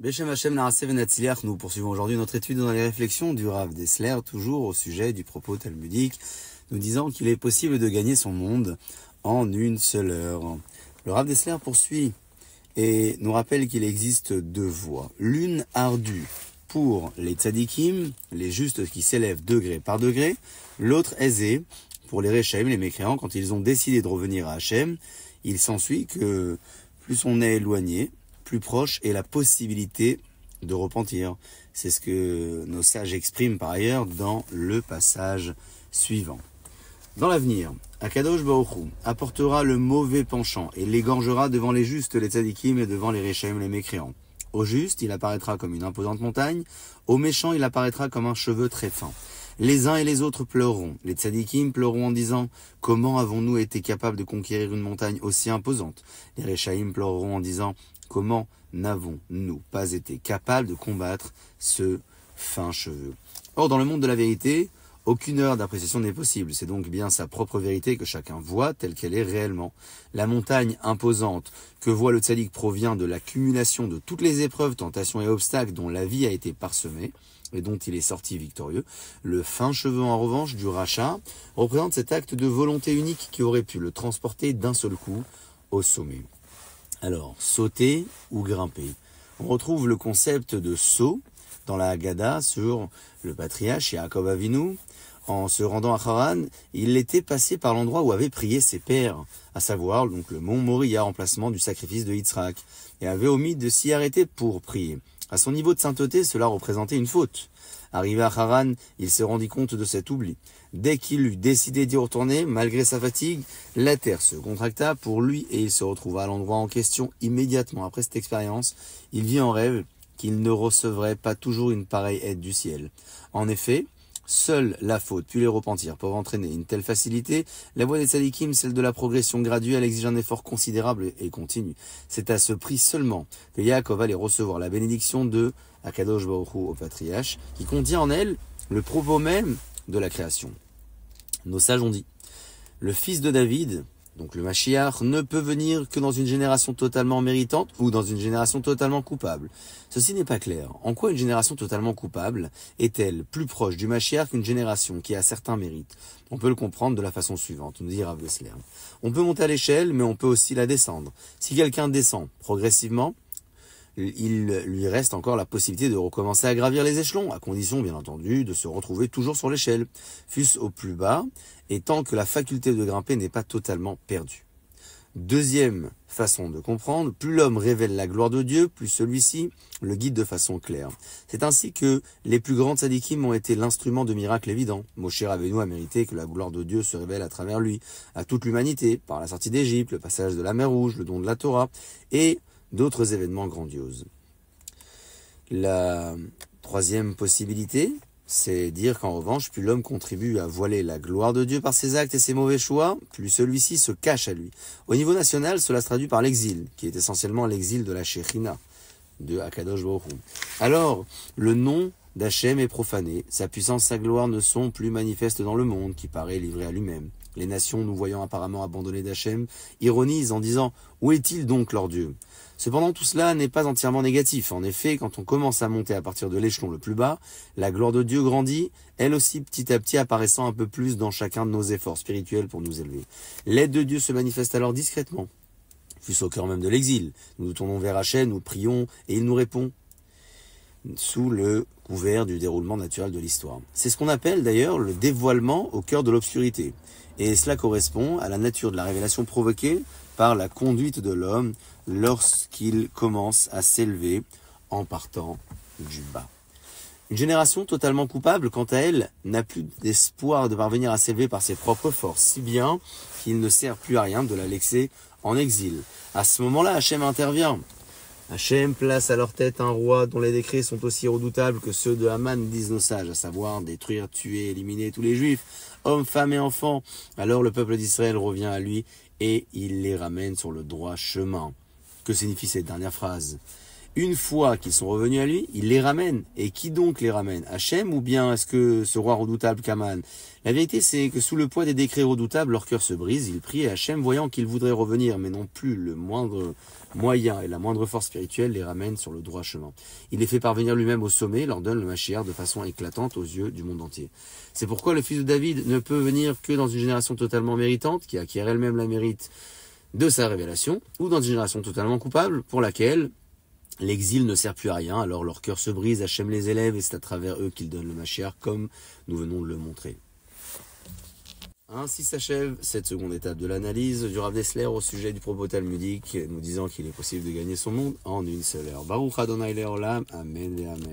Beshem Hashem Narasev Venatziliach, nous poursuivons aujourd'hui notre étude dans les réflexions du Rav Dessler, toujours au sujet du propos talmudique, nous disant qu'il est possible de gagner son monde en une seule heure. Le Rav Dessler poursuit et nous rappelle qu'il existe deux voies. L'une ardue pour les tzadikim, les justes qui s'élèvent degré par degré, l'autre aisée pour les Rechaim, les mécréants, quand ils ont décidé de revenir à Hachem. Il s'ensuit que plus on est éloigné, plus proche est la possibilité de repentir. C'est ce que nos sages expriment par ailleurs dans le passage suivant. Dans l'avenir, Akadosh Baruch Hu apportera le mauvais penchant et l'égorgera devant les justes, les tzadikim, et devant les Rechaim, les mécréants. Au juste, il apparaîtra comme une imposante montagne. Au méchant, il apparaîtra comme un cheveu très fin. Les uns et les autres pleureront. Les tzadikim pleureront en disant « Comment avons-nous été capables de conquérir une montagne aussi imposante ?» Les Rechaim pleureront en disant « Comment n'avons-nous pas été capables de combattre ce fin cheveu ?» Or, dans le monde de la vérité, aucune heure d'appréciation n'est possible. C'est donc bien sa propre vérité que chacun voit telle qu'elle est réellement. La montagne imposante que voit le tzaddik provient de l'accumulation de toutes les épreuves, tentations et obstacles dont la vie a été parsemée et dont il est sorti victorieux. Le fin cheveu, en revanche, du rachat, représente cet acte de volonté unique qui aurait pu le transporter d'un seul coup au sommet. Alors, sauter ou grimper. On retrouve le concept de saut dans la Haggadah sur le patriarche Yaakov Avinu. En se rendant à Haran, il était passé par l'endroit où avaient prié ses pères, à savoir donc le mont Moria, emplacement du sacrifice de Yitzhak, et avait omis de s'y arrêter pour prier. À son niveau de sainteté, cela représentait une faute. Arrivé à Haran, il se rendit compte de cet oubli. Dès qu'il eut décidé d'y retourner, malgré sa fatigue, la terre se contracta pour lui et il se retrouva à l'endroit en question immédiatement après cette expérience. Il vit en rêve qu'il ne recevrait pas toujours une pareille aide du ciel. En effet, seule la faute puis les repentirs peuvent entraîner une telle facilité. La voie des tzadikim, celle de la progression graduelle, exige un effort considérable et continu. C'est à ce prix seulement que Yaakov allait recevoir la bénédiction de Akadosh Baruch Hu au patriarche, qui contient en elle le propos même de la création. Nos sages ont dit, le fils de David, donc le Mashiach, ne peut venir que dans une génération totalement méritante ou dans une génération totalement coupable. Ceci n'est pas clair. En quoi une génération totalement coupable est-elle plus proche du Mashiach qu'une génération qui a certains mérites? On peut le comprendre de la façon suivante, nous dit Rav Dessler. On peut monter à l'échelle, mais on peut aussi la descendre. Si quelqu'un descend progressivement, il lui reste encore la possibilité de recommencer à gravir les échelons, à condition bien entendu de se retrouver toujours sur l'échelle, fût-ce au plus bas, et tant que la faculté de grimper n'est pas totalement perdue. Deuxième façon de comprendre, plus l'homme révèle la gloire de Dieu, plus celui-ci le guide de façon claire. C'est ainsi que les plus grands tzadikim ont été l'instrument de miracles évidents. Moshe Rabbeinu a mérité que la gloire de Dieu se révèle à travers lui, à toute l'humanité, par la sortie d'Égypte, le passage de la mer Rouge, le don de la Torah, et d'autres événements grandioses. La troisième possibilité, c'est dire qu'en revanche, plus l'homme contribue à voiler la gloire de Dieu par ses actes et ses mauvais choix, plus celui-ci se cache à lui. Au niveau national, cela se traduit par l'exil, qui est essentiellement l'exil de la Shekhinah, de Akadosh Baruch Hu. Alors, le nom d'Hachem est profané, sa puissance, sa gloire ne sont plus manifestes dans le monde, qui paraît livré à lui-même. Les nations, nous voyant apparemment abandonnés d'Hachem, ironisent en disant « Où est-il donc leur Dieu ?» Cependant, tout cela n'est pas entièrement négatif. En effet, quand on commence à monter à partir de l'échelon le plus bas, la gloire de Dieu grandit, elle aussi petit à petit apparaissant un peu plus dans chacun de nos efforts spirituels pour nous élever. L'aide de Dieu se manifeste alors discrètement, fût-ce au cœur même de l'exil. Nous nous tournons vers Hachem, nous prions et il nous répond sous le couvert du déroulement naturel de l'histoire. C'est ce qu'on appelle d'ailleurs le dévoilement au cœur de l'obscurité. Et cela correspond à la nature de la révélation provoquée par la conduite de l'homme lorsqu'il commence à s'élever en partant du bas. Une génération totalement coupable, quant à elle, n'a plus d'espoir de parvenir à s'élever par ses propres forces, si bien qu'il ne sert plus à rien de la laisser en exil. À ce moment-là, Hachem intervient. Hachem place à leur tête un roi dont les décrets sont aussi redoutables que ceux de Haman, disent nos sages, à savoir détruire, tuer, éliminer tous les juifs, hommes, femmes et enfants. Alors le peuple d'Israël revient à lui et il les ramène sur le droit chemin. Que signifie cette dernière phrase? une fois qu'ils sont revenus à lui, il les ramène. Et qui donc les ramène? Hachem ou bien est-ce que ce roi redoutable Kaman? La vérité, c'est que sous le poids des décrets redoutables, leur cœur se brise. Ils prient et Hachem, voyant qu'ils voudraient revenir, mais non plus le moindre moyen et la moindre force spirituelle, les ramène sur le droit chemin. Il les fait parvenir lui-même au sommet, leur donne le Mashiach de façon éclatante aux yeux du monde entier. C'est pourquoi le fils de David ne peut venir que dans une génération totalement méritante, qui acquiert elle-même la mérite de sa révélation, ou dans une génération totalement coupable, pour laquelle l'exil ne sert plus à rien, alors leur cœur se brise, Hachem les élève, et c'est à travers eux qu'il donne le Mashiach, comme nous venons de le montrer. Ainsi s'achève cette seconde étape de l'analyse du Rav Dessler au sujet du propos talmudique, nous disant qu'il est possible de gagner son monde en une seule heure. Baruch Adonai Leolam, Amen et Amen.